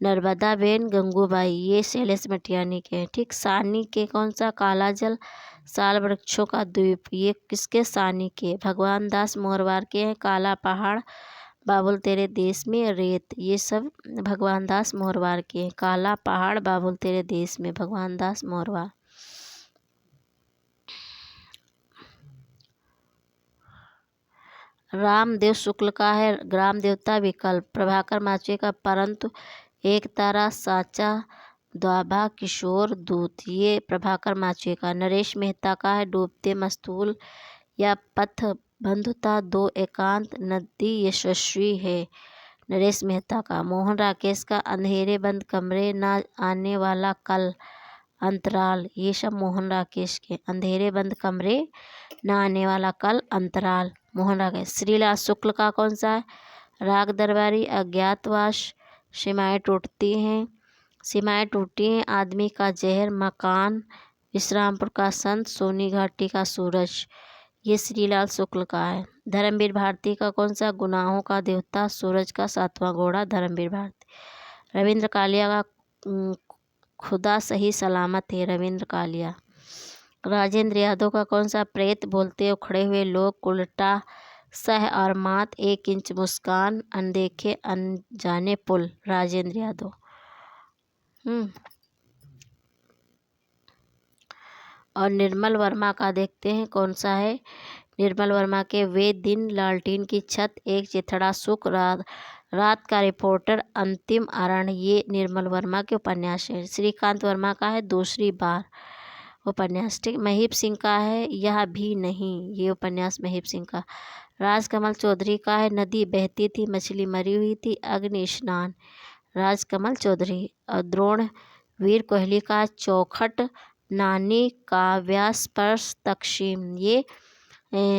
नर्मदा बेन गंगूबाई, ये शैलेश मटियानी के हैं, ठीक। सानी के कौन सा? काला जल, साल वृक्षों का द्वीप, ये किसके? सानी के। भगवान दास मोहरवार के हैं। काला पहाड़, बाबुल तेरे देश में, रेत, ये सब भगवान दास मोहरवार के हैं। काला पहाड़, बाबुल तेरे देश में, भगवान दास मोहरवार। रामदेव शुक्ल का है ग्राम देवता विकल्प, प्रभाकर माचवे का परंतु एक तारा साचा द्वाभा किशोर दूत, ये प्रभाकर माचवे का। नरेश मेहता का है डूबते मस्तूल या पथ बंधुता, 2 एकांत, नदी यशस्वी है, नरेश मेहता का। मोहन राकेश का अंधेरे बंद कमरे, ना आने वाला कल, अंतराल, ये सब मोहन राकेश के। अंधेरे बंद कमरे, ना आने वाला कल, अंतराल, मोहन राकेश। श्रीलाल शुक्ल का कौन सा है? राग दरबारी, अज्ञातवास, सीमाएं टूटती हैं, सीमाएं टूटी हैं, आदमी का जहर, मकान, विश्रामपुर का संत, सोनी घाटी का सूरज, ये श्रीलाल शुक्ल का है। धर्मवीर भारती का कौन सा? गुनाहों का देवता, सूरज का 7वां घोड़ा, धर्मवीर भारती। रविंद्र कालिया का खुदा सही सलामत है, रविंद्र कालिया। राजेंद्र यादव का कौन सा? प्रेत, बोलते उखड़े हुए लोग, उल्टा सह और मात, 1 इंच मुस्कान, अनदेखे अनजाने पुल, राजेंद्र यादव। और निर्मल वर्मा का देखते हैं कौन सा है? निर्मल वर्मा के वे दिन, लालटीन की छत, एक चिथड़ा सुख, रात का रिपोर्टर, अंतिम अरण्य, ये निर्मल वर्मा के उपन्यास है। श्रीकांत वर्मा का है दूसरी बार उपन्यास, ठीक। महीप सिंह का है यह भी नहीं, ये उपन्यास महीप सिंह का। राजकमल चौधरी का है नदी बहती थी, मछली मरी हुई थी, अग्नि स्नान, राजकमल चौधरी। और द्रोण वीर कोहली का चौखट, नानी काव्यास्पर्श तकसीम, ये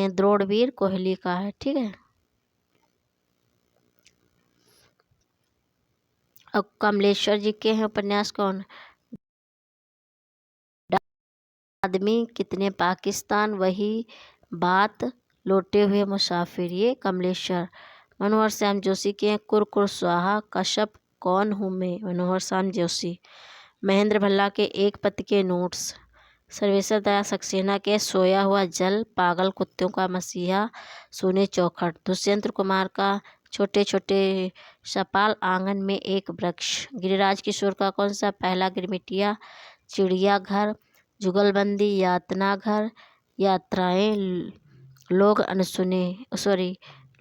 द्रोणवीर कोहली का है, ठीक है। अब कमलेश्वर जी के हैं उपन्यास कौन? आदमी कितने पाकिस्तान, वही बात, लौटे हुए मुसाफिर, ये कमलेश्वर। मनोहर श्याम जोशी के हैं कुरकुर स्वाहा, कश्यप कौन हूँ मैं, मनोहर श्याम जोशी। महेंद्र भल्ला के एक पत्ती के नोट्स। सर्वेश्वर दया सक्सेना के सोया हुआ जल, पागल कुत्तों का मसीहा, सोने चौखट। दुष्यंत कुमार का छोटे छोटे सपाल आंगन में एक वृक्ष। गिरिराज किशोर का कौन सा? पहला गिरमिटिया, चिड़ियाघर, जुगलबंदी, यातना घर, यात्राएं, लोग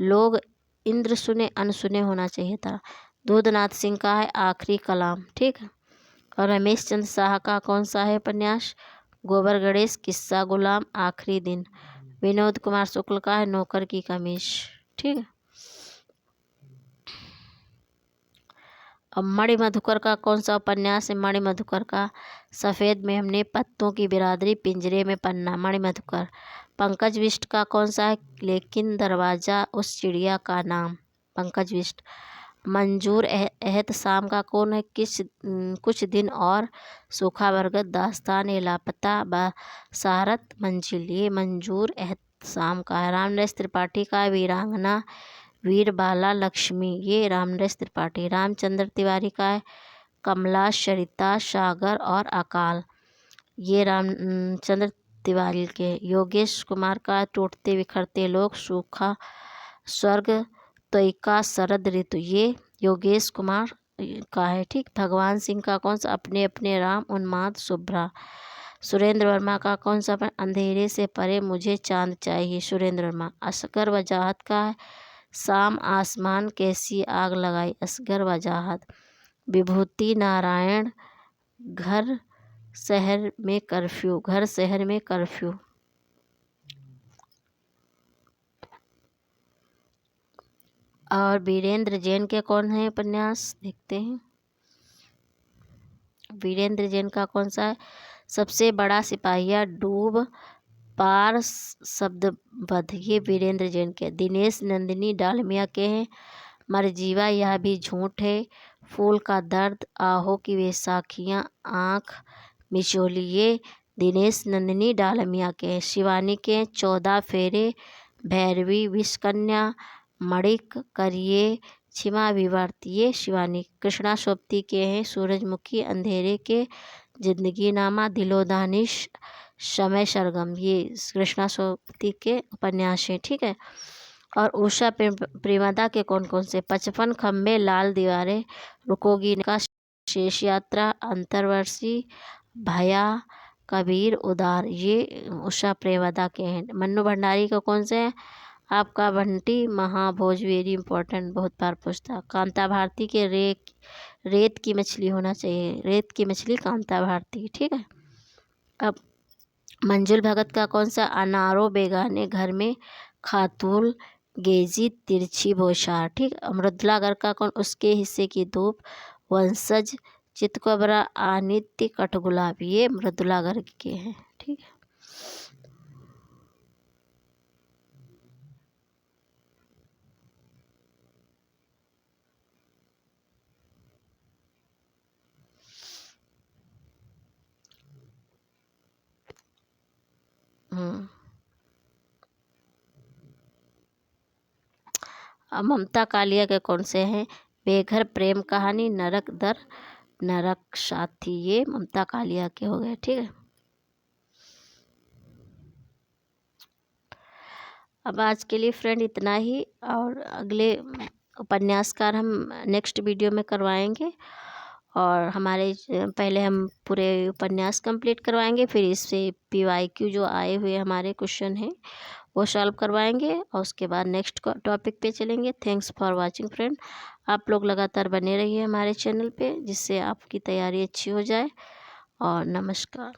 लोग इंद्र सुने अनसुने होना चाहिए था। दूधनाथ सिंह का है आखिरी कलाम, ठीक। और रमेश चंद्र शाह का कौन सा है उपन्यास? गोबर गणेश, किस्सा गुलाम, आखिरी दिन। विनोद कुमार शुक्ल का है नौकर की कमीज, ठीक है। अब मणिमधुकर का कौन सा उपन्यास है? मणिमधुकर का सफ़ेद मेमने, पत्तों की बिरादरी, पिंजरे में पन्ना, मणिमधुकर। पंकज बिष्ट का कौन सा है? लेकिन दरवाज़ा उस चिड़िया का नाम, पंकज बिष्ट। मंजूर एहतसाम का कौन है? कुछ दिन और, सूखा बरगद, दास्तान ए लापता, बसारत मंजिल, ये मंजूर एहतसाम का है। रामनरेश त्रिपाठी का वीरांगना, वीरबाला लक्ष्मी, ये रामनरेश त्रिपाठी। रामचंद्र तिवारी का है कमला, सरिता, सागर और अकाल, ये रामचंद्र तिवारी के। योगेश कुमार का टूटते बिखरते लोग, सूखा स्वर्ग, त्वयिका, शरद ऋतु, ये योगेश कुमार का है। ठीक। भगवान सिंह का कौन सा? अपने अपने राम, उन्माद, शुभ्रा। सुरेंद्र वर्मा का कौन सा? अंधेरे से परे मुझे चांद चाहिए, सुरेंद्र वर्मा। असगर वजाहत का है शाम आसमान कैसी आग लगाई, असगर वजाहत। विभूति नारायण घर शहर में कर्फ्यू, घर शहर में कर्फ्यू। और वीरेंद्र जैन के कौन है उपन्यास? देखते हैं। वीरेंद्र जैन का कौन सा है? सबसे बड़ा सिपाहिया, डूब, पार, शब्दबद्ध, ये वीरेंद्र जैन के। दिनेश नंदिनी डालमिया के हैं मरजीवा, यह भी झूठ है, फूल का दर्द, आहो की वैसाखियाँ, आँख मिचोली, ये दिनेश नंदिनी डालमिया के हैं। शिवानी के 14 फेरे, भैरवी, विषकन्या, मणिक, करिए, छिमा विवर्त, ये शिवानी। कृष्णा सोपती के हैं सूरजमुखी, अंधेरे के, जिंदगी नामा, दिलोदानिश, समय सरगम, ये कृष्णा सोपती के उपन्यास हैं। ठीक है। और उषा प्रेमदा के कौन कौन से? 55 खम्बे, लाल दीवारें, रुकोगी का, शेष यात्रा, अंतर्वर्षी, भया, कबीर, उदार, ये उषा प्रेमदा के हैं। मन्नू भंडारी का कौन से हैं? आपका बंटी, महाभोज, वेरी इंपॉर्टेंट, बहुत बार पूछता। कांता भारती के रेत की मछली होना चाहिए, रेत की मछली कांता भारती। ठीक है। अब मंजुल भगत का कौन सा? अनारो बेगाने घर में, खातूल, गेजी, तिरछी बौछार। ठीक। मृदुला गर्ग का कौन? उसके हिस्से की धूप, वंशज, चितकबरा, आनित्य, कठगुलाब, ये मृदुला गर्ग के हैं। ठीक है। अब ममता कालिया के कौन से हैं? बेघर प्रेम कहानी, नरक दर, नरक साथी, ये ममता कालिया के हो गए। ठीक है। अब आज के लिए फ्रेंड इतना ही, और अगले उपन्यासकार हम नेक्स्ट वीडियो में करवाएंगे। और हमारे पहले हम पूरे उपन्यास कंप्लीट करवाएंगे, फिर इससे PYQ जो आए हुए हमारे क्वेश्चन हैं वो सॉल्व करवाएंगे, और उसके बाद नेक्स्ट टॉपिक पे चलेंगे। Thanks for watching friend. आप लोग लगातार बने रहिए हमारे चैनल पे, जिससे आपकी तैयारी अच्छी हो जाए। और नमस्कार।